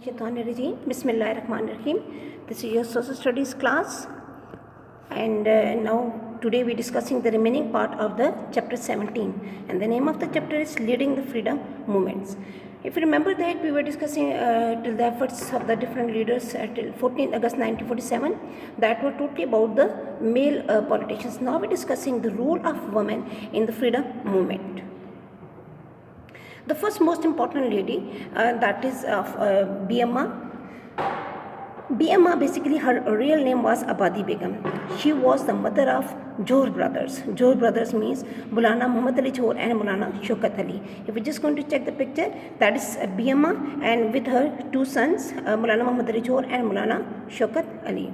Minash-Shaytanir-Rajeem. Bismillahir-Rahmanir-Rahim. This is your social studies class, and now today we're discussing the remaining part of the chapter 17, and the name of the chapter is Leading the Freedom Movements. If you remember that we were discussing till the efforts of the different leaders till 14th August 1947, that were totally about the male politicians. Now we're discussing the role of women in the freedom movement. The first most important lady, that is of BMA. BMA, basically her real name was Abadi Begum. She was the mother of Johar brothers. Johar brothers means Maulana Muhammad Ali Johar and Maulana Shaukat Ali. If we're just going to check the picture, that is BMA, and with her two sons, Maulana Muhammad Ali Johar and Maulana Shaukat Ali.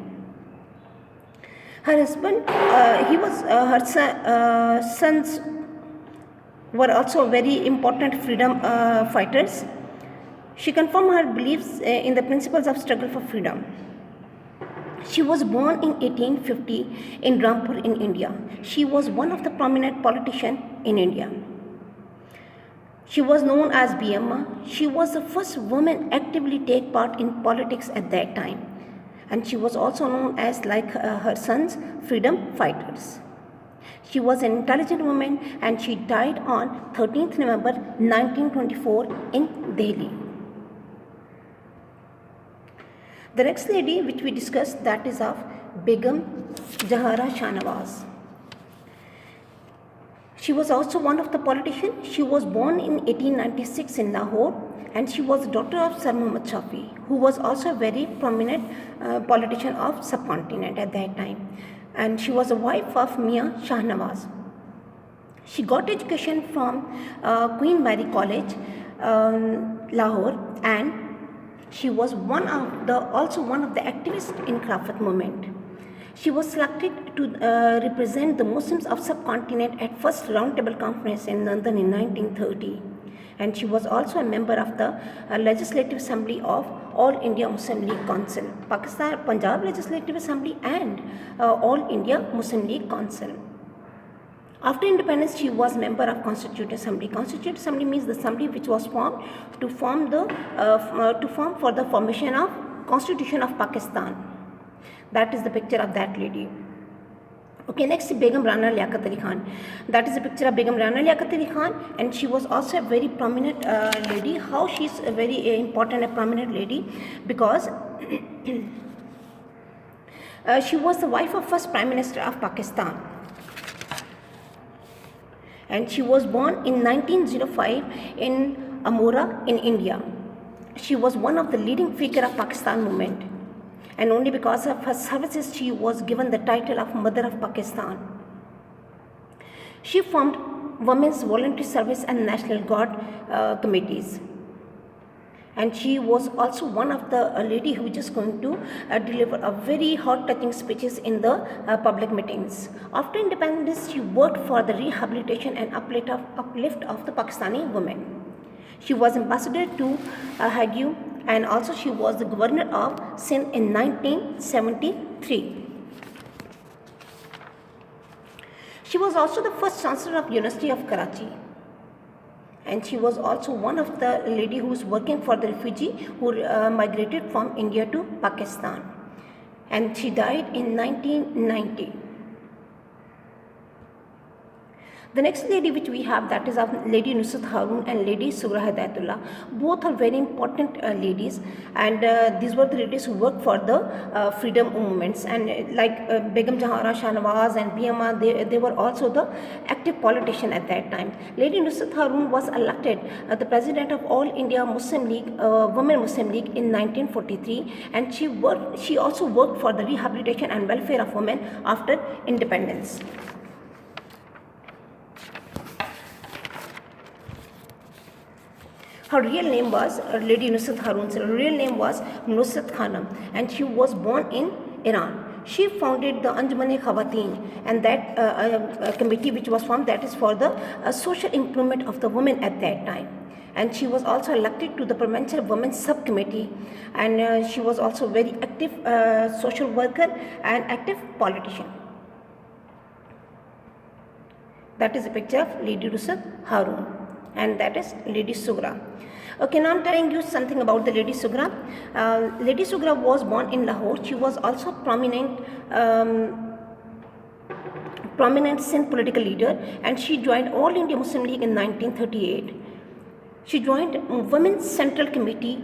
Her husband, her sons were also very important freedom fighters. She confirmed her beliefs in the principles of struggle for freedom. She was born in 1850 in Rampur in India. She was one of the prominent politicians in India. She was known as BMA. She was the first woman actively take part in politics at that time. And she was also known as, like her sons, freedom fighters. She was an intelligent woman, and she died on 13th November 1924 in Delhi. The next lady which we discussed, that is of Begum Zahra Shahnawaz. She was also one of the politicians. She was born in 1896 in Lahore, and she was the daughter of Sir Muhammad Shafi, who was also a very prominent politician of subcontinent at that time. And she was a wife of Mia Shahnawaz. She got education from Queen Mary College, Lahore, and she was also one of the activists in Khilafat movement. She was selected to represent the Muslims of subcontinent at first roundtable conference in London in 1930. And she was also a member of the Legislative Assembly of All India Muslim League Council, Pakistan Punjab Legislative Assembly, and All India Muslim League Council. After independence, she was member of Constituent Assembly. Constituent Assembly means the assembly which was formed to form for the formation of Constitution of Pakistan. That is the picture of that lady. Okay, next Begum Rana Liaquat Ali Khan. That is a picture of Begum Rana Liaquat Ali Khan, and she was also a very prominent lady. How she is a very important and prominent lady? Because she was the wife of first Prime Minister of Pakistan, and she was born in 1905 in Amora in India. She was one of the leading figure of Pakistan movement, and only because of her services she was given the title of Mother of Pakistan. She formed Women's Voluntary Service and National Guard committees. And she was also one of the lady who is just going to deliver a very heart-touching speeches in the public meetings. After independence, she worked for the rehabilitation and uplift of the Pakistani women. She was ambassador to Hague, and also she was the governor of Sindh in 1973. She was also the first chancellor of University of Karachi. And she was also one of the lady who was working for the refugee who migrated from India to Pakistan. And she died in 1990. The next lady which we have, that is of Lady Nusrat Harun and Lady Sughra Hidayatullah. Both are very important ladies, and these were the ladies who worked for the freedom movements. And like Begum Zahra Shahnawaz and BMA, they were also the active politician at that time. Lady Nusrat Harun was elected the president of All India Muslim League, Women Muslim League in 1943, and she also worked for the rehabilitation and welfare of women after independence. Her real name was Lady Nusrat Harun. Her real name was Nusrat Khanum, and she was born in Iran. She founded the Anjuman-e-Khawateen, and that committee which was formed, that is for the social improvement of the women at that time. And she was also elected to the Provincial Women's Subcommittee, and she was also very active social worker and active politician. That is a picture of Lady Nusrat Harun, and that is Lady Sughra. Okay, now I'm telling you something about the Lady Sugra. Lady Sugra was born in Lahore. She was also prominent Sindh political leader, and she joined All India Muslim League in 1938. She joined Women's Central Committee,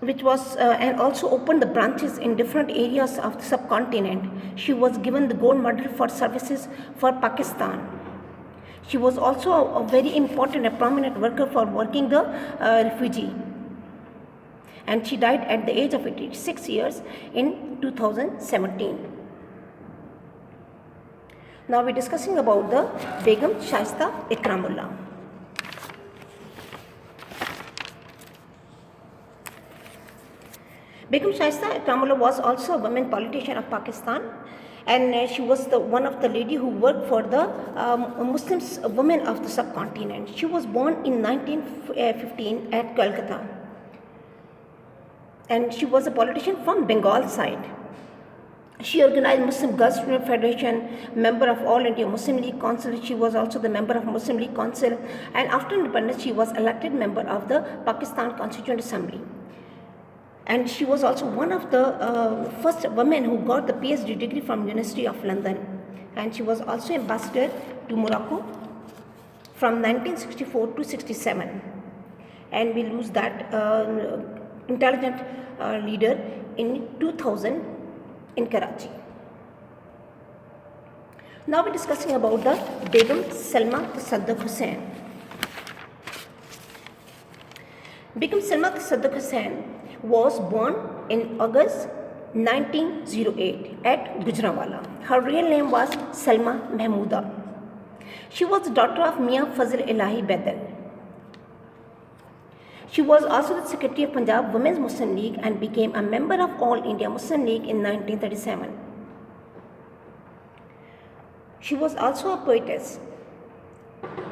which was and also opened the branches in different areas of the subcontinent. She was given the gold medal for services for Pakistan. She was also a very important and prominent worker for working the refugee. And she died at the age of 86 years in 2017. Now we're discussing about the Begum Shaista Ikramullah. Begum Shaista Ikramullah was also a women politician of Pakistan, and she was one of the lady who worked for the Muslim women of the subcontinent. She was born in 1915 at Kolkata, and she was a politician from Bengal side. She organized Muslim Girls Student Federation, member of All India Muslim League Council. She was also the member of Muslim League Council, and after independence she was elected member of the Pakistan Constituent Assembly. And she was also one of the first women who got the PhD degree from University of London. And she was also ambassador to Morocco from 1964 to 67. And we lose that intelligent leader in 2000 in Karachi. Now we're discussing about the Begum Salma Tasadduq Hussain. Begum Salma Tasadduq Hussain was born in August 1908 at Gujranwala. Her real name was Salma Mahmooda. She was the daughter of Mian Fazl Elahi Badal. She was also the secretary of Punjab Women's Muslim League and became a member of All India Muslim League in 1937. She was also a poetess,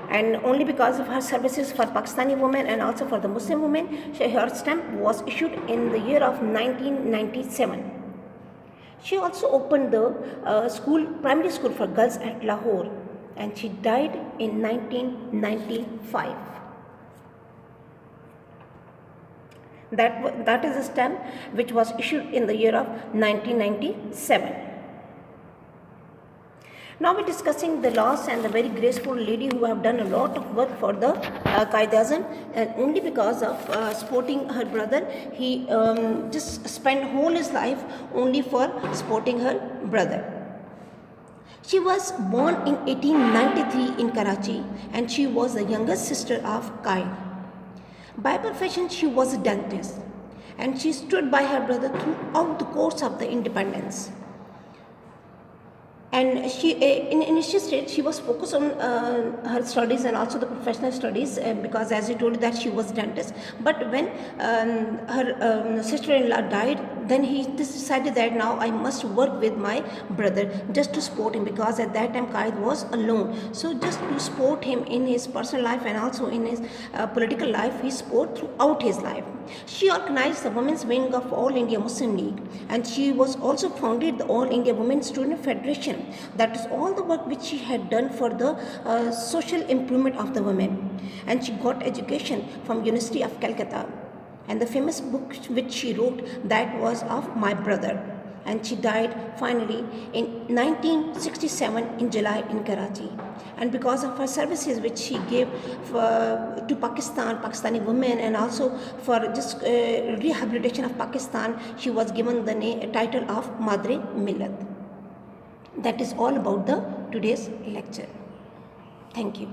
and only because of her services for Pakistani women and also for the Muslim women, her stamp was issued in the year of 1997. She also opened the primary school for girls at Lahore, and she died in 1995. That is a stamp which was issued in the year of 1997. Now we're discussing the loss and the very graceful lady who have done a lot of work for the Quaid-e-Azam, and only because of supporting her brother, he just spent whole his life only for supporting her brother. She was born in 1893 in Karachi, and she was the youngest sister of Quaid. By profession, she was a dentist, and she stood by her brother throughout the course of the independence. And she, in initial stage, she was focused on her studies and also the professional studies, because as I told you that she was a dentist. But when her sister-in-law died, then he decided that now I must work with my brother just to support him, because at that time Quaid was alone. So just to support him in his personal life and also in his political life, he supported throughout his life. She organized the women's wing of All India Muslim League, and she was also founded the All India Women's Student Federation. That is all the work which she had done for the social improvement of the women. And she got education from University of Calcutta. And the famous book which she wrote, that was of My Brother. And she died finally in 1967 in July in Karachi. And because of her services which she gave to Pakistani women, and also for just rehabilitation of Pakistan, she was given the title of Madre Millat. That is all about the today's lecture. Thank you.